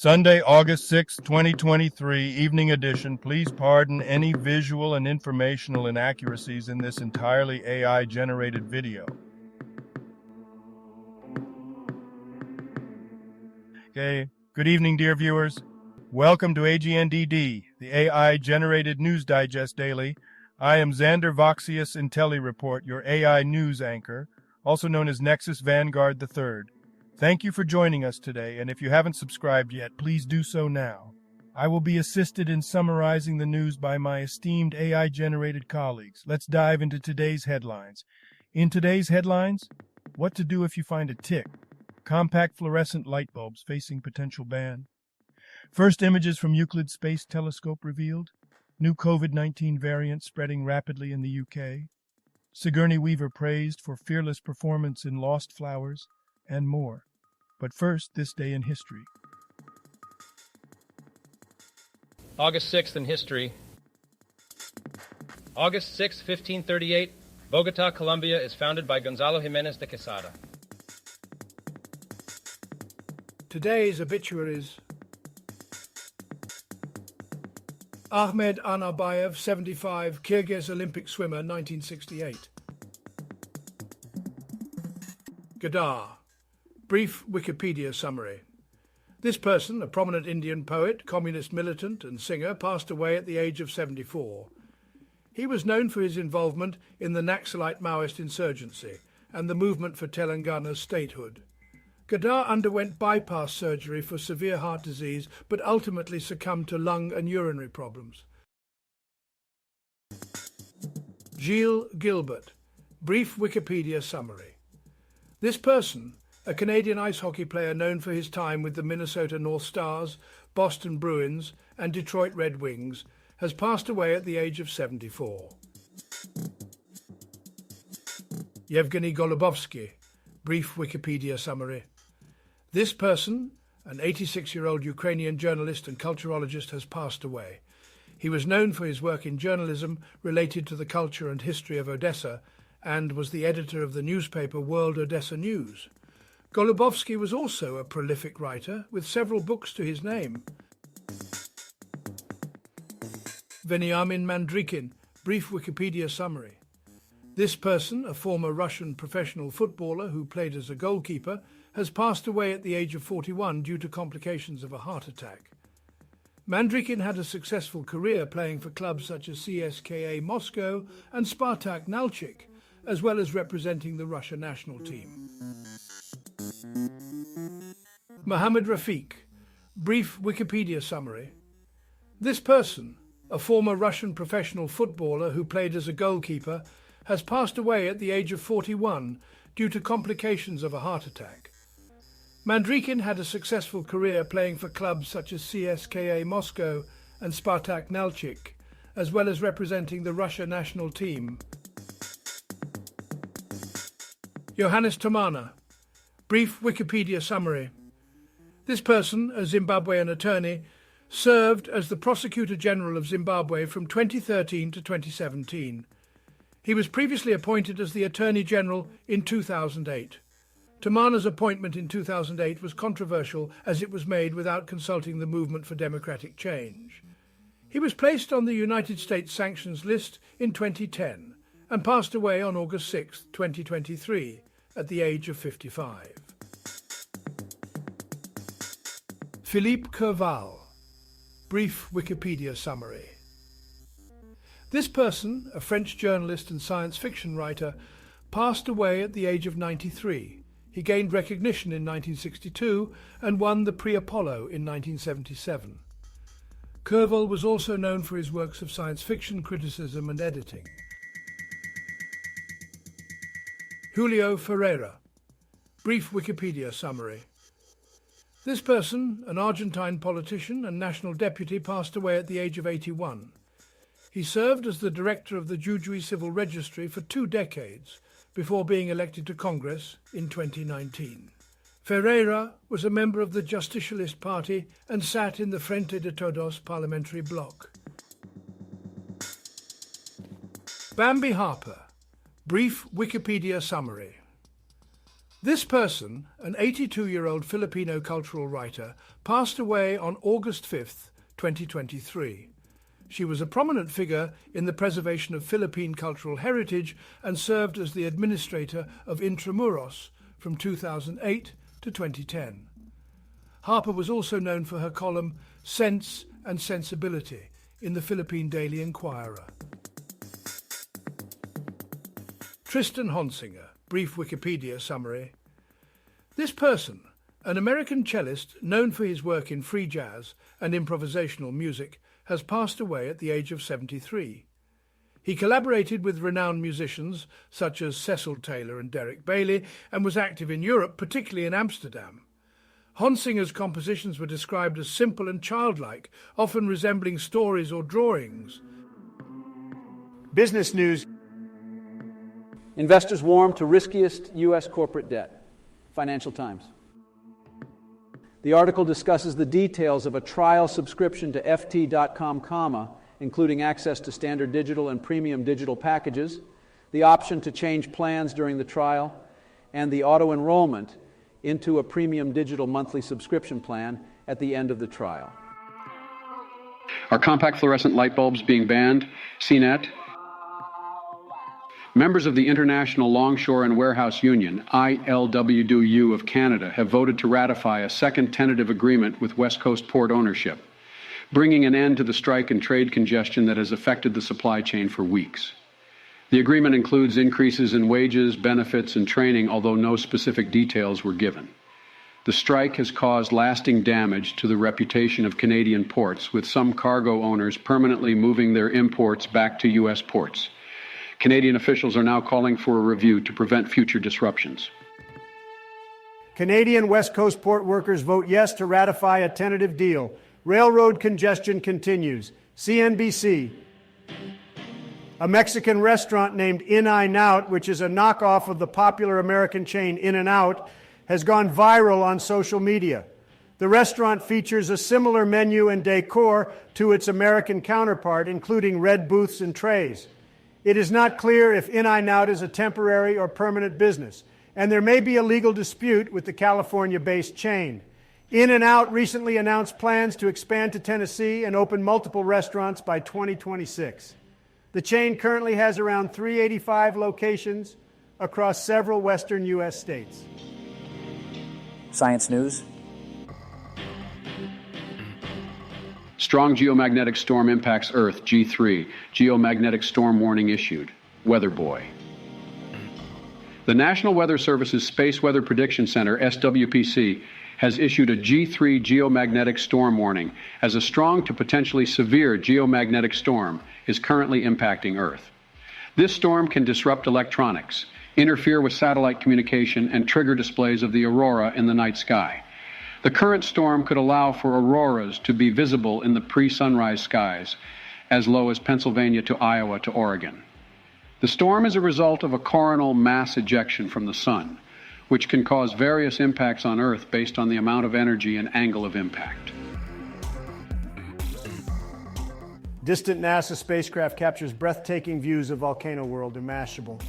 Sunday, August 6, 2023, evening edition. Please pardon any visual and informational inaccuracies in this entirely AI-generated video. Okay, good evening, dear viewers. Welcome to AGNDD, the AI-generated News Digest Daily. I am Xander Voxius IntelliReport, your AI news anchor, also known as Nexus Vanguard III. Thank you for joining us today, and if you haven't subscribed yet, please do so now. I will be assisted in summarizing the news by my esteemed AI-generated colleagues. Let's dive into today's headlines. In today's headlines, what to do if you find a tick. Compact fluorescent light bulbs facing potential ban. First images from Euclid Space Telescope revealed. New COVID-19 variant spreading rapidly in the UK. Sigourney Weaver praised for fearless performance in Lost Flowers, and more. But first, this day in history. August 6th in history. August 6, 1538, Bogota, Colombia is founded by Gonzalo Jimenez de Quesada. Today's obituaries. Ahmed Anabayev, 75, Kyrgyz Olympic swimmer, 1968. Gadar. Brief Wikipedia summary. This person, a prominent Indian poet, communist militant and singer, passed away at the age of 74. He was known for his involvement in the Naxalite Maoist insurgency and the movement for Telangana's statehood. Gadar underwent bypass surgery for severe heart disease but ultimately succumbed to lung and urinary problems. Gilles Gilbert. Brief Wikipedia summary. This person, a Canadian ice hockey player known for his time with the Minnesota North Stars, Boston Bruins and Detroit Red Wings, has passed away at the age of 74. Yevgeny Golubovsky. Brief Wikipedia summary. This person, an 86-year-old Ukrainian journalist and culturologist, has passed away. He was known for his work in journalism related to the culture and history of Odessa and was the editor of the newspaper World Odessa News. Golubovsky was also a prolific writer with several books to his name. Veniamin Mandrikin. Brief Wikipedia summary. This person, a former Russian professional footballer who played as a goalkeeper, has passed away at the age of 41 due to complications of a heart attack. Mandrikin had a successful career playing for clubs such as CSKA Moscow and Spartak Nalchik, as well as representing the Russia national team. Mohammad Rafiq. Brief Wikipedia summary. This person, a former Russian professional footballer who played as a goalkeeper, has passed away at the age of 41 due to complications of a heart attack. Mandrikin had a successful career playing for clubs such as CSKA Moscow and Spartak Nalchik, as well as representing the Russia national team. Johannes Tomana. Brief Wikipedia summary. This person, a Zimbabwean attorney, served as the Prosecutor General of Zimbabwe from 2013 to 2017. He was previously appointed as the Attorney General in 2008. Tomana's appointment in 2008 was controversial as it was made without consulting the Movement for Democratic Change. He was placed on the United States sanctions list in 2010 and passed away on August 6, 2023, at the age of 55. Philippe Kerval. Brief Wikipedia summary. This person, a French journalist and science fiction writer, passed away at the age of 93. He gained recognition in 1962 and won the Prix Apollo in 1977. Kerval was also known for his works of science fiction criticism and editing. Julio Ferreira. Brief Wikipedia summary. This person, an Argentine politician and national deputy, passed away at the age of 81. He served as the director of the Jujuy Civil Registry for 2 decades before being elected to Congress in 2019. Ferreira was a member of the Justicialist Party and sat in the Frente de Todos parliamentary bloc. Bambi Harper. Brief Wikipedia summary. This person, an 82-year-old Filipino cultural writer, passed away on August 5th, 2023. She was a prominent figure in the preservation of Philippine cultural heritage and served as the administrator of Intramuros from 2008 to 2010. Harper was also known for her column Sense and Sensibility in the Philippine Daily Inquirer. Tristan Honsinger, brief Wikipedia summary. This person, an American cellist known for his work in free jazz and improvisational music, has passed away at the age of 73. He collaborated with renowned musicians such as Cecil Taylor and Derek Bailey and was active in Europe, particularly in Amsterdam. Honsinger's compositions were described as simple and childlike, often resembling stories or drawings. Business news. Investors warm to riskiest U.S. corporate debt. Financial Times. The article discusses the details of a trial subscription to ft.com, including access to standard digital and premium digital packages, the option to change plans during the trial, and the auto-enrollment into a premium digital monthly subscription plan at the end of the trial. Are compact fluorescent light bulbs being banned? CNET. Members of the International Longshore and Warehouse Union, ILWU of Canada, have voted to ratify a second tentative agreement with West Coast port ownership, bringing an end to the strike and trade congestion that has affected the supply chain for weeks. The agreement includes increases in wages, benefits, and training, although no specific details were given. The strike has caused lasting damage to the reputation of Canadian ports, with some cargo owners permanently moving their imports back to U.S. ports. Canadian officials are now calling for a review to prevent future disruptions. Canadian West Coast port workers vote yes to ratify a tentative deal. Railroad congestion continues. CNBC. A Mexican restaurant named In-N-Out, which is a knockoff of the popular American chain In-N-Out, has gone viral on social media. The restaurant features a similar menu and decor to its American counterpart, including red booths and trays. It is not clear if In-N-Out is a temporary or permanent business, and there may be a legal dispute with the California-based chain. In-N-Out recently announced plans to expand to Tennessee and open multiple restaurants by 2026. The chain currently has around 385 locations across several western U.S. states. Science News. Strong geomagnetic storm impacts Earth, G3. Geomagnetic storm warning issued. Weather Boy. The National Weather Service's Space Weather Prediction Center, SWPC, has issued a G3 geomagnetic storm warning as a strong to potentially severe geomagnetic storm is currently impacting Earth. This storm can disrupt electronics, interfere with satellite communication, and trigger displays of the aurora in the night sky. The current storm could allow for auroras to be visible in the pre-sunrise skies as low as Pennsylvania to Iowa to Oregon. The storm is a result of a coronal mass ejection from the sun, which can cause various impacts on Earth based on the amount of energy and angle of impact. Distant NASA spacecraft captures breathtaking views of Volcano World in Mashable.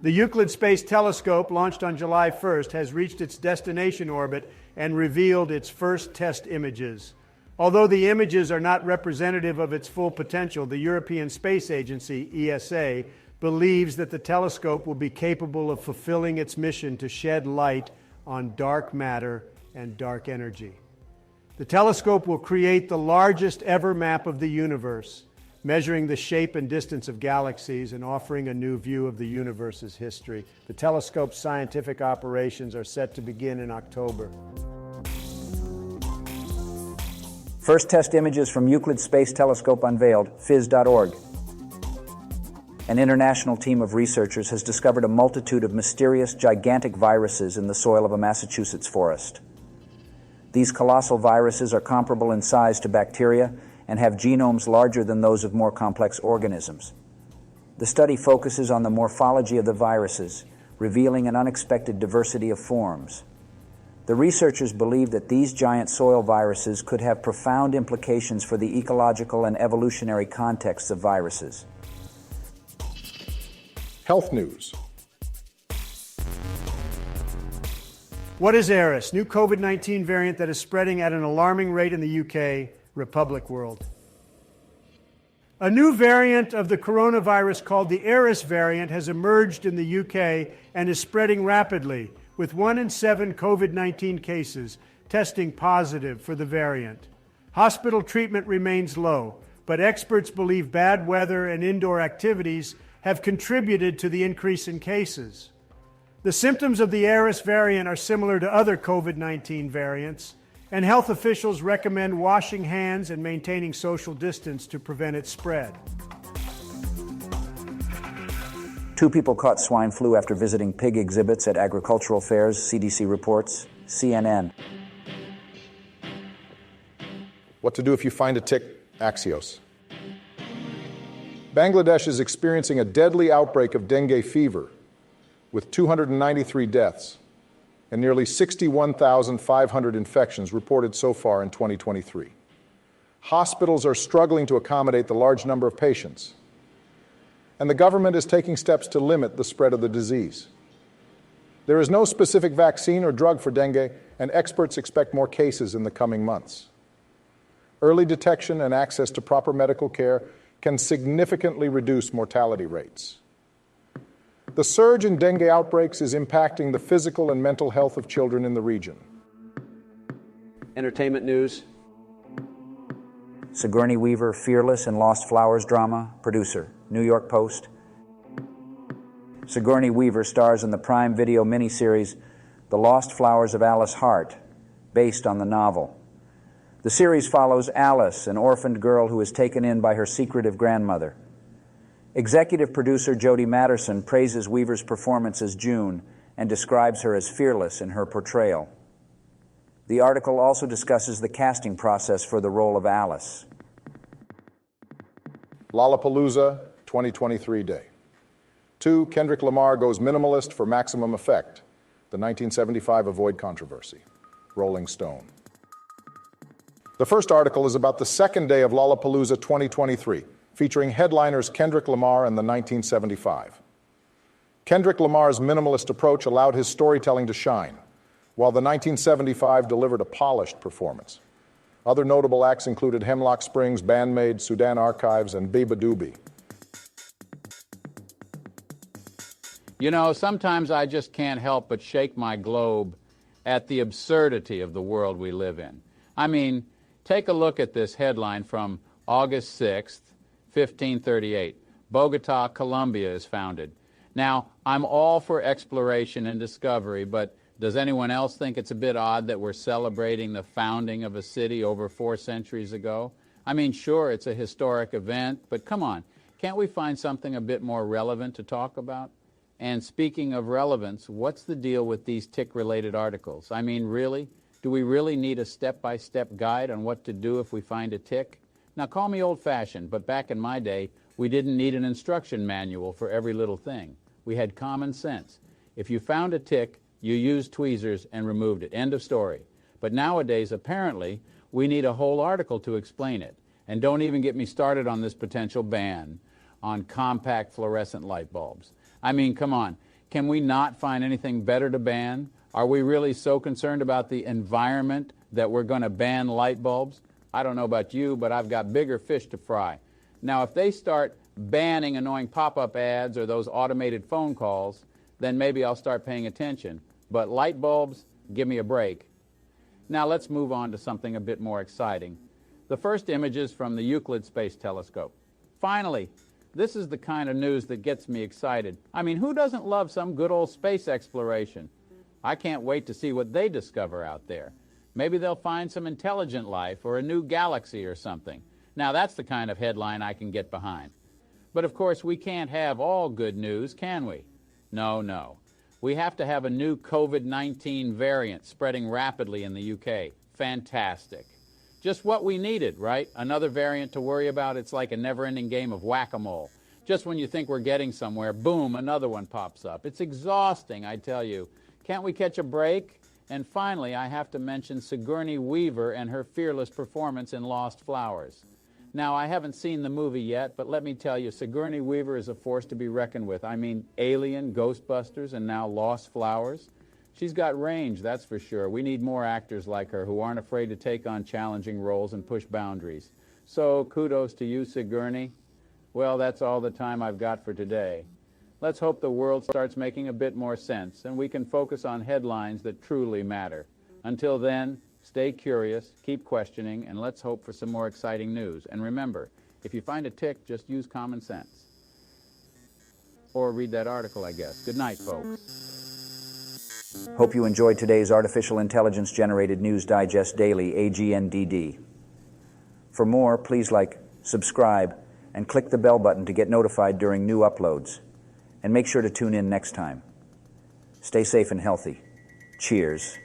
The Euclid Space Telescope, launched on July 1st, has reached its destination orbit and revealed its first test images. Although the images are not representative of its full potential, the European Space Agency, ESA, believes that the telescope will be capable of fulfilling its mission to shed light on dark matter and dark energy. The telescope will create the largest ever map of the universe, measuring the shape and distance of galaxies and offering a new view of the universe's history. The telescope's scientific operations are set to begin in October. First test images from Euclid Space Telescope unveiled, phys.org. An international team of researchers has discovered a multitude of mysterious, gigantic viruses in the soil of a Massachusetts forest. These colossal viruses are comparable in size to bacteria and have genomes larger than those of more complex organisms. The study focuses on the morphology of the viruses, revealing an unexpected diversity of forms. The researchers believe that these giant soil viruses could have profound implications for the ecological and evolutionary contexts of viruses. Health news. What is Eris? New COVID-19 variant that is spreading at an alarming rate in the UK, Republic World. A new variant of the coronavirus called the Eris variant has emerged in the UK and is spreading rapidly, with 1 in 7 COVID-19 cases testing positive for the variant. Hospital treatment remains low, but experts believe bad weather and indoor activities have contributed to the increase in cases. The symptoms of the Eris variant are similar to other COVID-19 variants, and health officials recommend washing hands and maintaining social distance to prevent its spread. 2 people caught swine flu after visiting pig exhibits at agricultural fairs, CDC reports. CNN. What to do if you find a tick, Axios. Bangladesh is experiencing a deadly outbreak of dengue fever, with 293 deaths and nearly 61,500 infections reported so far in 2023. Hospitals are struggling to accommodate the large number of patients, and the government is taking steps to limit the spread of the disease. There is no specific vaccine or drug for dengue, and experts expect more cases in the coming months. Early detection and access to proper medical care can significantly reduce mortality rates. The surge in dengue outbreaks is impacting the physical and mental health of children in the region. Entertainment news. Sigourney Weaver, fearless in Lost Flowers drama, producer, New York Post. Sigourney Weaver stars in the Prime Video miniseries The Lost Flowers of Alice Hart, based on the novel. The series follows Alice, an orphaned girl who is taken in by her secretive grandmother. Executive producer Jodie Matterson praises Weaver's performance as June and describes her as fearless in her portrayal. The article also discusses the casting process for the role of Alice. Lollapalooza 2023 Day. 2, Kendrick Lamar goes minimalist for maximum effect. The 1975 Avoid controversy. Rolling Stone. The first article is about the second day of Lollapalooza 2023, featuring headliners Kendrick Lamar and the 1975. Kendrick Lamar's minimalist approach allowed his storytelling to shine, while the 1975 delivered a polished performance. Other notable acts included Hemlock Springs, Bandmaid, Sudan Archives, and Biba Doobie. You know, sometimes I just can't help but shake my globe at the absurdity of the world we live in. I mean, take a look at this headline from August 6th, 1538. Bogota, Colombia is founded. Now, I'm all for exploration and discovery, but does anyone else think it's a bit odd that we're celebrating the founding of a city over 4 centuries ago? I mean, sure, it's a historic event, but come on, can't we find something a bit more relevant to talk about? And speaking of relevance, what's the deal with these tick-related articles? I mean, really? Do we really need a step-by-step guide on what to do if we find a tick? Now, call me old-fashioned, but back in my day, we didn't need an instruction manual for every little thing. We had common sense. If you found a tick, you used tweezers and removed it. End of story. But nowadays, apparently, we need a whole article to explain it. And don't even get me started on this potential ban on compact fluorescent light bulbs. I mean, come on. Can we not find anything better to ban? Are we really so concerned about the environment that we're going to ban light bulbs? I don't know about you, but I've got bigger fish to fry. Now, if they start banning annoying pop-up ads or those automated phone calls, then maybe I'll start paying attention. But light bulbs, give me a break. Now let's move on to something a bit more exciting. The first images from the Euclid Space Telescope. Finally, this is the kind of news that gets me excited. I mean, who doesn't love some good old space exploration? I can't wait to see what they discover out there. Maybe they'll find some intelligent life or a new galaxy or something. Now that's the kind of headline I can get behind. But of course, we can't have all good news, can we? No. We have to have a new COVID-19 variant spreading rapidly in the UK. Fantastic. Just what we needed, right? Another variant to worry about. It's like a never-ending game of whack-a-mole. Just when you think we're getting somewhere, boom, another one pops up. It's exhausting, I tell you. Can't we catch a break? And finally, I have to mention Sigourney Weaver and her fearless performance in Lost Flowers. Now, I haven't seen the movie yet, but let me tell you, Sigourney Weaver is a force to be reckoned with. I mean, Alien, Ghostbusters, and now Lost Flowers. She's got range, that's for sure. We need more actors like her who aren't afraid to take on challenging roles and push boundaries. So kudos to you, Sigourney. Well, that's all the time I've got for today. Let's hope the world starts making a bit more sense and we can focus on headlines that truly matter. Until then, stay curious, keep questioning, and let's hope for some more exciting news. And remember, if you find a tick, just use common sense. Or read that article, I guess. Good night, folks. Hope you enjoyed today's Artificial Intelligence Generated News Digest Daily, AGNDD. For more, please like, subscribe, and click the bell button to get notified during new uploads. And make sure to tune in next time. Stay safe and healthy. Cheers.